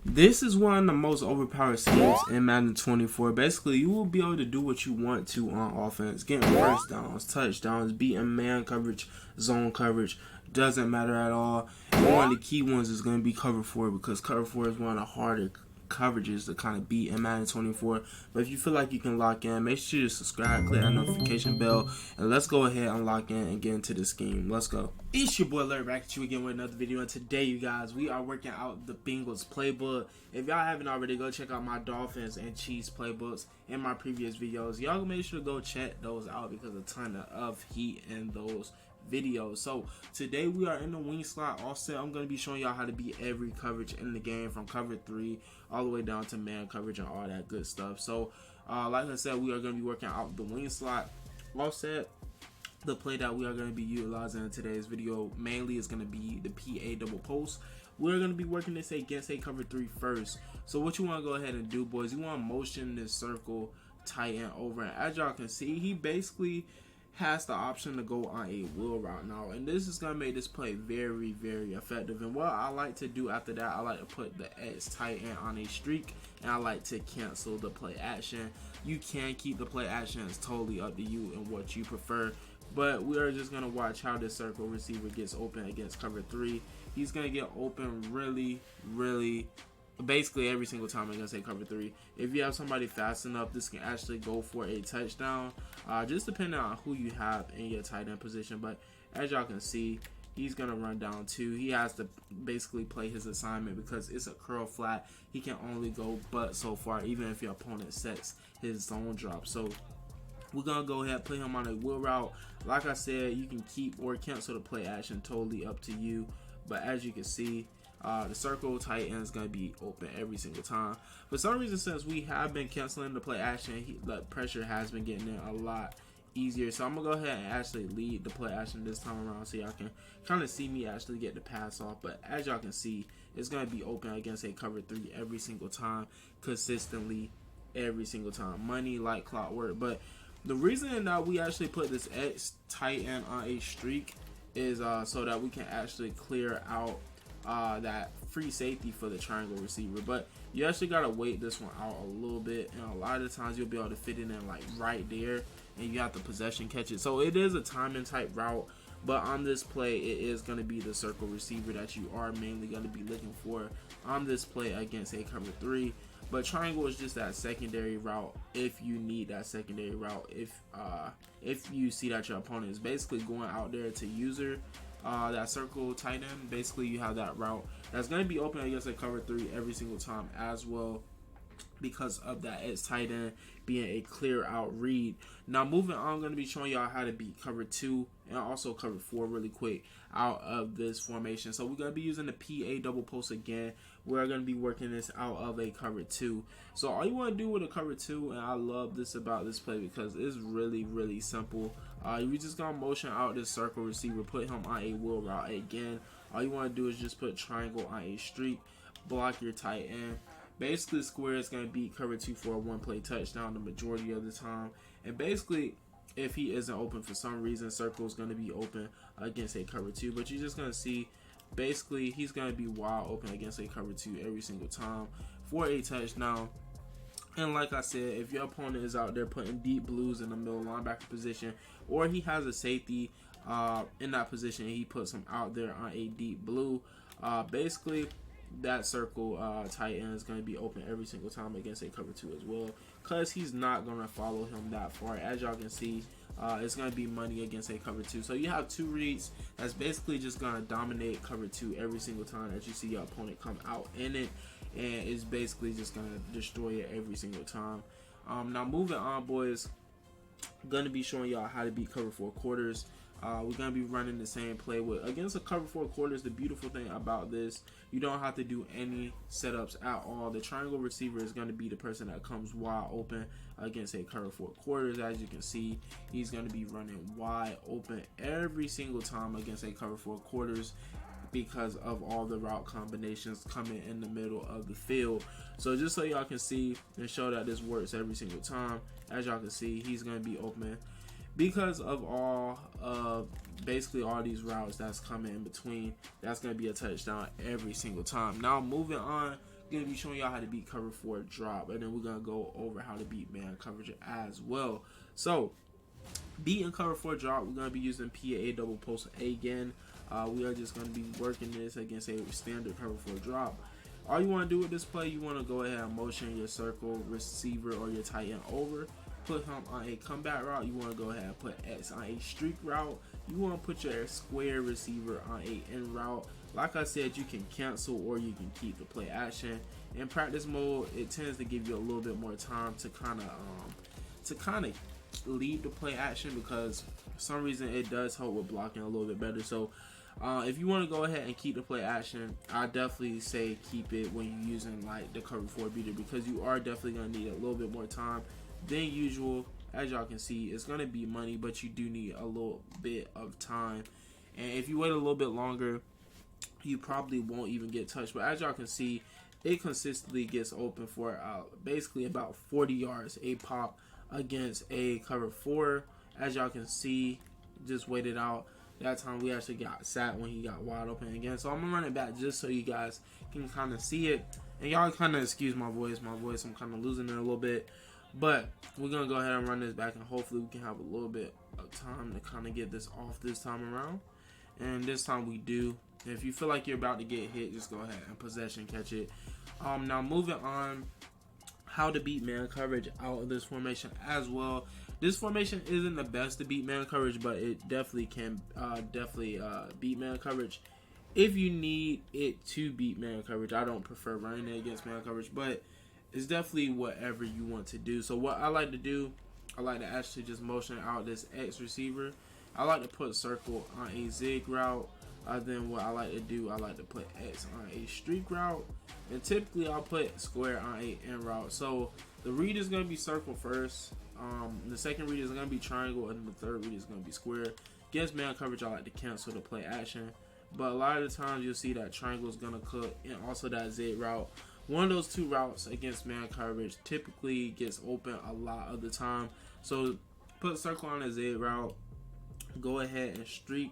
This is one of the most overpowered schemes in Madden 24. Basically, you will be able to do what you want to on offense. Getting first downs, touchdowns, beating man coverage, zone coverage. Doesn't matter at all. And one of the key ones is going to be cover 4 because cover 4 is one of the harder coverages to kind of beat in Madden 24. But if you feel like you can lock in, make sure you subscribe, click that notification bell, and let's go ahead and lock in and get into the scheme. Let's go. It's your boy Larry back at you again with another video, and today, you guys, we are working out the Bengals playbook. If y'all haven't already, go check out my Dolphins and Chiefs playbooks in my previous videos. Y'all make sure to go check those out because a ton of heat in those videos. So today we are in the wing slot offset. I'm going to be showing y'all how to beat every coverage in the game, from cover 3 all the way down to man coverage and all that good stuff. So like I said, we are going to be working out the wing slot offset. The play that we are going to be utilizing in today's video mainly is going to be the PA double post. We're going to be working this against a cover 3 first. So what you want to go ahead and do, boys, you want to motion this circle tight end over, and as y'all can see, he basically has the option to go on a wheel route now, and this is going to make this play very, very effective. And what I like to do after that, I like to put the X tight end on a streak, and I like to cancel the play action. You can keep the play action, it's totally up to you and what you prefer, but we are just going to watch how this circle receiver gets open against cover 3. He's going to get open really basically every single time against a cover 3. If you have somebody fast enough, this can actually go for a touchdown, just depending on who you have in your tight end position. But as y'all can see, he's gonna run down 2. He has to basically play his assignment because it's a curl flat. He can only go but so far, even if your opponent sets his zone drop. So we're gonna go ahead and play him on a wheel route. Like I said, you can keep or cancel the play action, totally up to you. But as you can see, the circle tight end is going to be open every single time. For some reason, since we have been canceling the play action, the pressure has been getting in a lot easier. So I'm going to go ahead and actually lead the play action this time around so y'all can kind of see me actually get the pass off. But as y'all can see, it's going to be open against a cover 3 every single time, consistently every single time. Money like clockwork. But the reason that we actually put this X tight end on a streak is so that we can actually clear out that free safety for the triangle receiver. But you actually gotta wait this one out a little bit, and a lot of the times you'll be able to fit it in like right there, and you have the possession catch it. So it is a timing type route, but on this play it is going to be the circle receiver that you are mainly going to be looking for on this play against a cover 3. But triangle is just that secondary route if you need that secondary route, if you see that your opponent is basically going out there to user that circle tight end. Basically you have that route that's going to be open against a cover 3 every single time as well, because of that X tight end being a clear out read. Now moving on, I'm going to be showing y'all how to beat cover 2 and also cover 4 really quick out of this formation. So we're going to be using the PA double post again. We're going to be working this out of a cover 2. So all you want to do with a cover 2, and I love this about this play because it's really simple. You're just going to motion out this circle receiver, put him on a wheel route again. All you want to do is just put triangle on a streak, block your tight end. Basically, square is going to beat cover 2 for a one-play touchdown the majority of the time. And basically, if he isn't open for some reason, circle is going to be open against a cover 2. But you're just going to see, basically, he's going to be wide open against a cover 2 every single time for a touchdown. And like I said, if your opponent is out there putting deep blues in the middle linebacker position, or he has a safety in that position, he puts him out there on a deep blue, basically that circle tight end is going to be open every single time against a cover 2 as well, because he's not going to follow him that far. As y'all can see, it's going to be money against a cover 2. So you have 2 reads that's basically just going to dominate cover 2 every single time that you see your opponent come out in it, and it's basically just going to destroy it every single time. Now moving on, boys, I'm going to be showing y'all how to beat cover 4 quarters. We're going to be running the same play against a cover 4 quarters. The beautiful thing about this, you don't have to do any setups at all. The triangle receiver is going to be the person that comes wide open against a cover 4 quarters. As you can see, he's going to be running wide open every single time against a cover 4 quarters, because of all the route combinations coming in the middle of the field. So just so y'all can see and show that this works every single time, as y'all can see, he's going to be open because of all basically all these routes that's coming in between. That's going to be a touchdown every single time. Now moving on, going to be showing y'all how to beat cover 4 drop, and then we're going to go over how to beat man coverage as well. So beating cover 4 drop, we're going to be using PA double post again. We are just going to be working this against a standard cover 4 drop. All you want to do with this play, you want to go ahead and motion your circle receiver or your tight end over. Put him on a combat route. You want to go ahead and put X on a streak route. You want to put your square receiver on a in route. Like I said, you can cancel or you can keep the play action. In practice mode, it tends to give you a little bit more time to kind of lead the play action, because for some reason it does help with blocking a little bit better. So if you want to go ahead and keep the play action, I definitely say keep it when you're using like the cover 4 beater, because you are definitely going to need a little bit more time than usual. As y'all can see, it's going to be money, but you do need a little bit of time. And if you wait a little bit longer, you probably won't even get touched. But as y'all can see, it consistently gets open for basically about 40 yards a pop against a cover 4. As y'all can see, just waited out. That time we actually got sat when he got wide open again. So I'm gonna run it back just so you guys can kind of see it. And y'all kind of excuse my voice. I'm kind of losing it a little bit. But we're gonna go ahead and run this back, and hopefully we can have a little bit of time to kind of get this off this time around. And this time we do. If you feel like you're about to get hit, just go ahead and possession catch it. Now moving on, how to beat man coverage out of this formation as well. This formation isn't the best to beat man coverage, but it definitely can beat man coverage if you need it to beat man coverage. I don't prefer running it against man coverage, but it's definitely whatever you want to do. So what I like to do, I like to actually just motion out this X receiver. I like to put circle on a zig route. Then what I like to do, I like to put X on a streak route, and typically I'll put square on a in route. So the read is going to be circle first, the second read is going to be triangle, and the third read is going to be square. Against man coverage, I like to cancel the play action, but a lot of the times you'll see that triangle is going to cook, and also that zig route. One of those two routes against man coverage typically gets open a lot of the time. So put circle on a zig route, go ahead and streak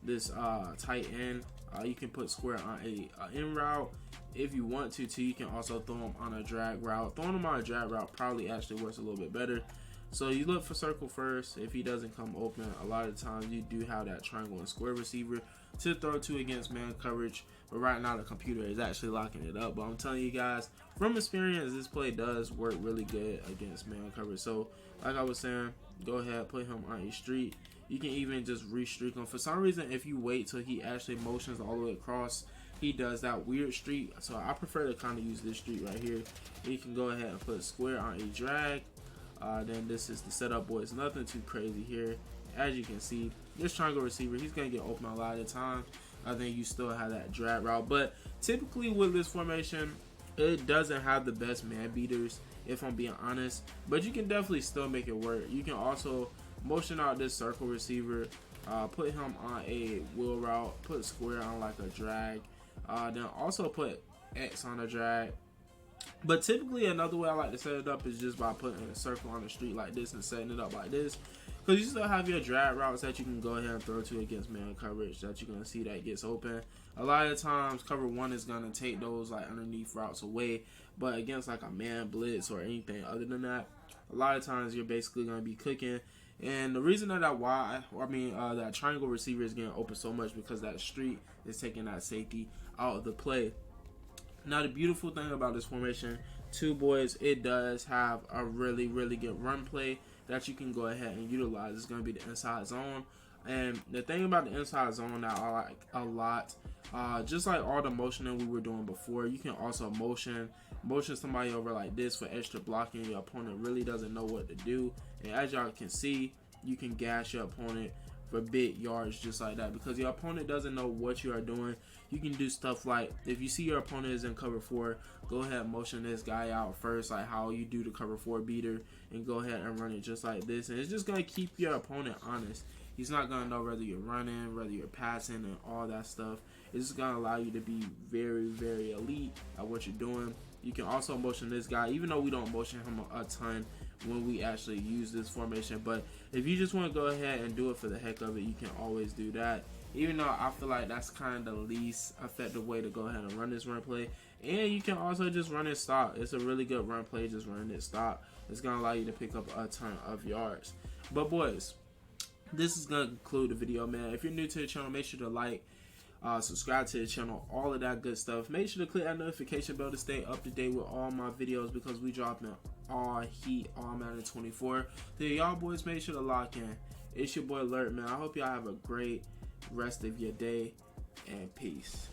this tight end. You can put square on a in route if you want to. You can also throw them on a drag route. Throwing them on a drag route probably actually works a little bit better. So you look for circle first. If he doesn't come open, a lot of times you do have that triangle and square receiver to throw to against man coverage. But right now the computer is actually locking it up. But I'm telling you guys, from experience, this play does work really good against man coverage. So like I was saying, go ahead, put him on a streak. You can even just re-streak him. For some reason, if you wait till he actually motions all the way across, he does that weird streak. So I prefer to kind of use this streak right here. You can go ahead and put square on a drag. Then this is the setup, boys. Nothing too crazy here. As you can see, this triangle receiver, he's going to get open a lot of the time. I think you still have that drag route. But typically with this formation, it doesn't have the best man beaters, if I'm being honest. But you can definitely still make it work. You can also motion out this circle receiver, put him on a wheel route, put square on like a drag, then also put X on a drag. But typically another way I like to set it up is just by putting a circle on the street like this and setting it up like this, because you still have your drag routes that you can go ahead and throw to against man coverage that you're going to see that gets open. A lot of times cover 1 is going to take those like underneath routes away, but against like a man blitz or anything other than that, a lot of times you're basically going to be cooking. And the reason that that triangle receiver is getting open so much because that streak is taking that safety out of the play. Now the beautiful thing about this formation too, boys, it does have a really, really good run play that you can go ahead and utilize. It's going to be the inside zone. And the thing about the inside zone that I like a lot, just like all the motioning we were doing before, you can also motion somebody over like this for extra blocking. Your opponent really doesn't know what to do. And as y'all can see, you can gash your opponent for big yards just like that, because your opponent doesn't know what you are doing. You can do stuff like, if you see your opponent is in cover 4, go ahead and motion this guy out first, like how you do the cover 4 beater, and go ahead and run it just like this. And it's just going to keep your opponent honest. He's not going to know whether you're running, whether you're passing, and all that stuff. It's just going to allow you to be very, very elite at what you're doing. You can also motion this guy, even though we don't motion him a ton when we actually use this formation. But if you just want to go ahead and do it for the heck of it, you can always do that. Even though I feel like that's kind of the least effective way to go ahead and run this run play. And you can also just run it stock. It's a really good run play, just running it stock. It's going to allow you to pick up a ton of yards. But boys, this is going to conclude the video, man. If you're new to the channel, make sure to like, subscribe to the channel, all of that good stuff. Make sure to click that notification bell to stay up to date with all my videos, because we dropping all heat on Madden 24. So y'all boys, make sure to lock in. It's your boy Alert, man. I hope y'all have a great rest of your day, and peace.